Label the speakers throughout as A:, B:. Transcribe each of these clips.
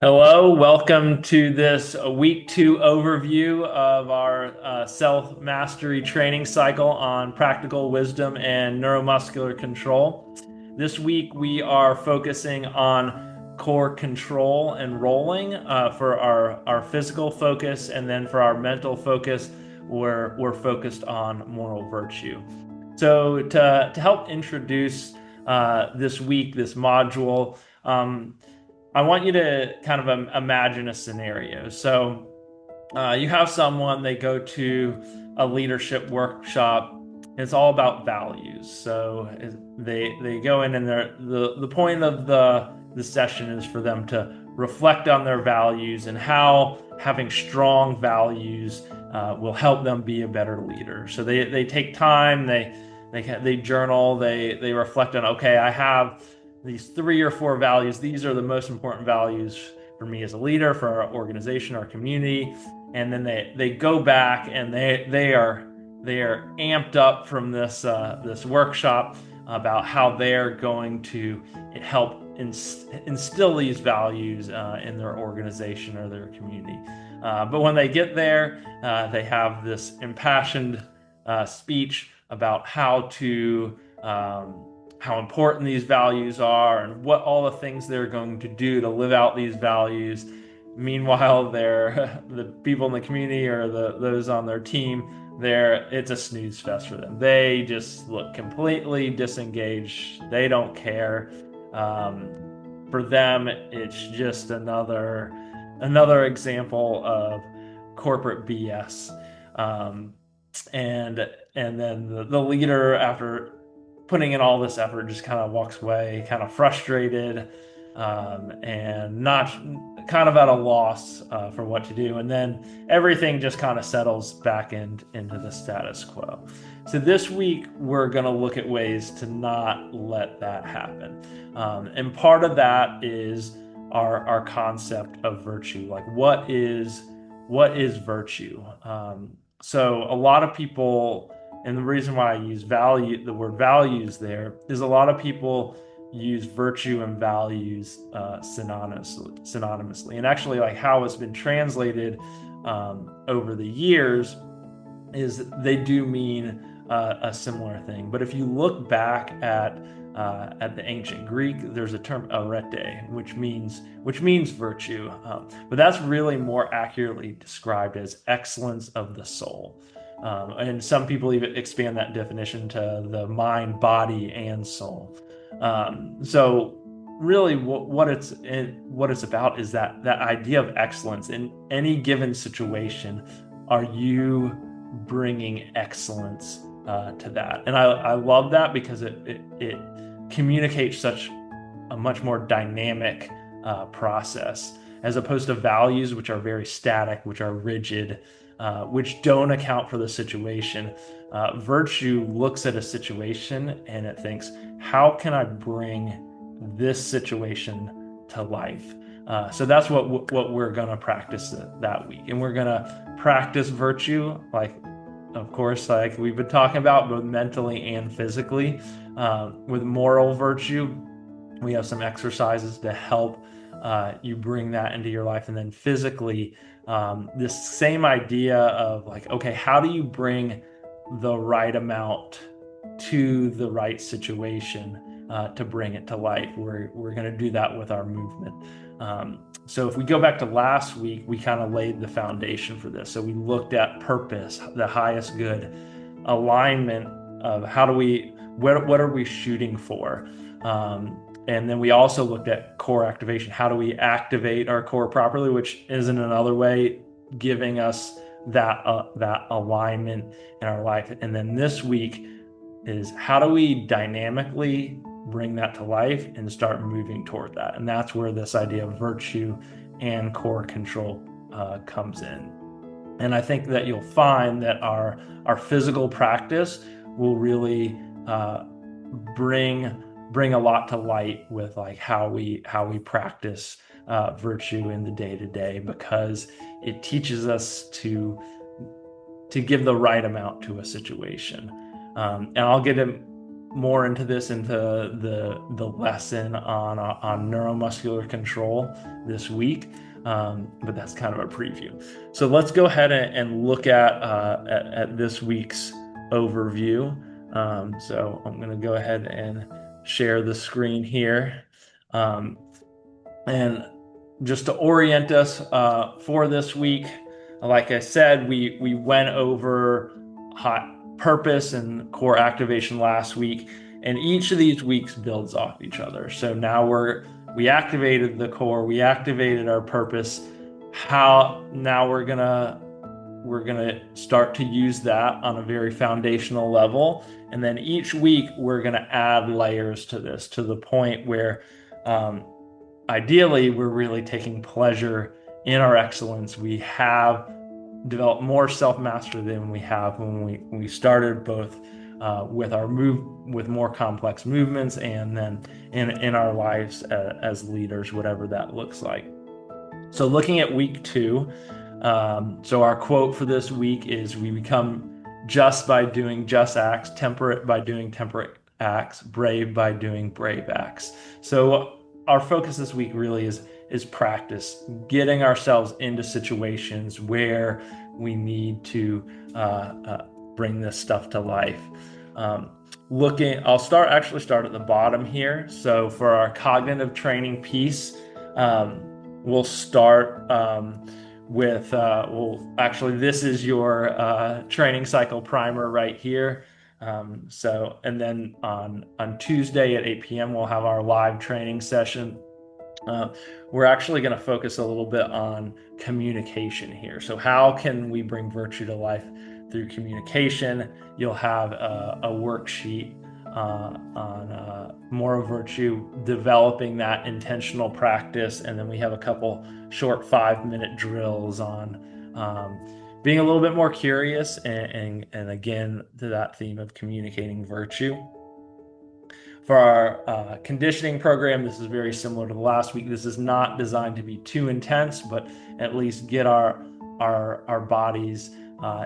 A: Hello, welcome to this week two overview of our self mastery training cycle on practical wisdom and neuromuscular control. This week we are focusing on core control and rolling for our physical focus, and then for our mental focus, we're focused on moral virtue. So, to help introduce this week, this module, I want you to kind of imagine a scenario. So you have someone, they go to a leadership workshop, and it's all about values. So they go in, and the point of the session is for them to reflect on their values and how having strong values will help them be a better leader. So they take time, they journal, they reflect on, okay, I have these three or four values. These are the most important values for me as a leader, for our organization, our community. And then they go back, and they are amped up from this workshop about how they're going to help instill these values in their organization or their community. But when they get there, they have this impassioned speech about how important these values are and what all the things they're going to do to live out these values. Meanwhile, the people in the community, or those on their team, it's a snooze fest for them. They just look completely disengaged. They don't care. For them, it's just another example of corporate BS. And then the leader, after putting in all this effort, just kind of walks away, kind of frustrated, and not kind of at a loss for what to do. And then everything just kind of settles back into the status quo. So this week, we're going to look at ways to not let that happen. And part of that is our concept of virtue. Like, what is virtue? So a lot of people, and the reason why I use the word values there, is a lot of people use virtue and values synonymously. And actually, like, how it's been translated over the years is they do mean a similar thing. But if you look back at the ancient Greek, there's a term arete, which means virtue, but that's really more accurately described as excellence of the soul. And some people even expand that definition to the mind, body, and soul. So really, what it's about is that idea of excellence in any given situation. Are you bringing excellence to that? And I love that, because it communicates such a much more dynamic process, as opposed to values, which are very static, which are rigid, which don't account for the situation. Virtue looks at a situation and it thinks, how can I bring this situation to life? So that's what we're going to practice that week. And we're going to practice virtue, like, of course, like we've been talking about, both mentally and physically. With moral virtue, we have some exercises to help you bring that into your life. And then physically, this same idea of, like, okay, how do you bring the right amount to the right situation to bring it to life? We're going to do that with our movement. So if we go back to last week, we kind of laid the foundation for this. So we looked at purpose, the highest good, alignment of what are we shooting for? And then we also looked at core activation. How do we activate our core properly, which is in another way giving us that alignment in our life. And then this week is, how do we dynamically bring that to life and start moving toward that? And that's where this idea of virtue and core control comes in. And I think that you'll find that our physical practice will really bring a lot to light with, like, how we practice virtue in the day-to-day, because it teaches us to give the right amount to a situation. And I'll get more into the lesson on neuromuscular control this week, but that's kind of a preview. So let's go ahead and look at this week's overview. So I'm going to go ahead and share the screen here. And just to orient us for this week, like I said, we went over hot purpose and core activation last week, and each of these weeks builds off each other. So now we activated the core, we activated our purpose. How now we're gonna start to use that on a very foundational level, and then each week we're gonna add layers to this to the point where ideally we're really taking pleasure in our excellence. We have developed more self-mastery than we have when we started, both with more complex movements, and then in our lives as leaders, whatever that looks like. So looking at week 2, so our quote for this week is, we become just by doing just acts, temperate by doing temperate acts, brave by doing brave acts. So our focus this week really is practice, getting ourselves into situations where we need to bring this stuff to life. I'll start at the bottom here. So for our cognitive training piece, we'll start with, this is your training cycle primer right here. And then on Tuesday at 8 p.m., we'll have our live training session. We're actually going to focus a little bit on communication here. So how can we bring virtue to life through communication? You'll have a worksheet on moral virtue, developing that intentional practice. And then we have a couple short 5-minute drills on being a little bit more curious, and again, to that theme of communicating virtue. For our conditioning program, this is very similar to the last week. This is not designed to be too intense, but at least get our bodies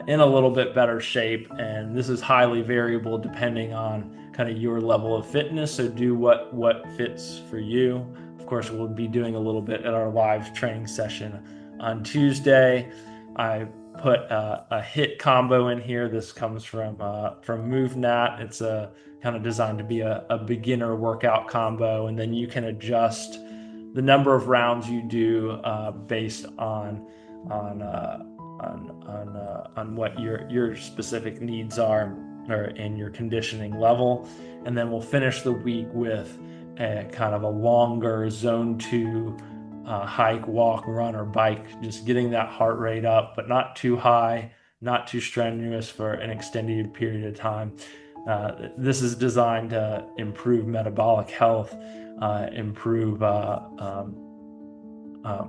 A: in a little bit better shape. And this is highly variable depending on kind of your level of fitness. So do what fits for you. Of course, we'll be doing a little bit at our live training session on Tuesday. I put a HIIT combo in here. This comes from MoveNat. It's a kind of designed to be a beginner workout combo, and then you can adjust the number of rounds you do based on what your specific needs are and your conditioning level. And then we'll finish the week with a kind of a longer zone 2 hike, walk, run, or bike, just getting that heart rate up, but not too high, not too strenuous for an extended period of time. This is designed to improve metabolic health, improve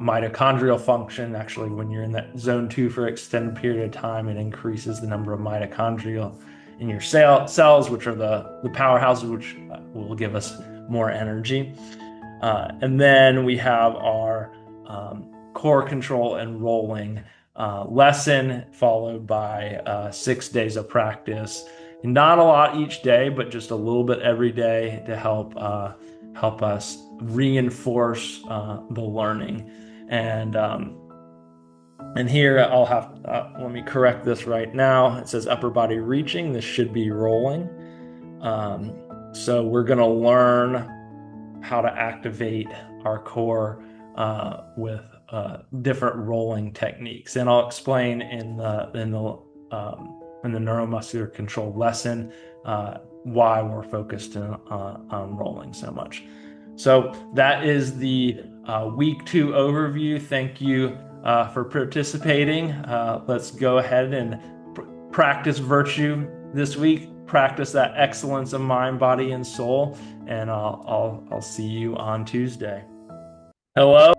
A: mitochondrial function. Actually, when you're in that zone 2 for an extended period of time, it increases the number of mitochondria in your cells, which are the powerhouses, which will give us more energy. And then we have our core control and rolling lesson, followed by 6 days of practice. Not a lot each day, but just a little bit every day to help us reinforce the learning. And here I'll have let me correct this right now. It says upper body reaching. This should be rolling. So we're going to learn how to activate our core with different rolling techniques, and I'll explain in the neuromuscular control lesson why we're focused on rolling so much. So that is the week 2 overview. Thank you for participating. Let's go ahead and practice virtue this week. Practice that excellence of mind, body, and soul. And I'll see you on Tuesday. Hello.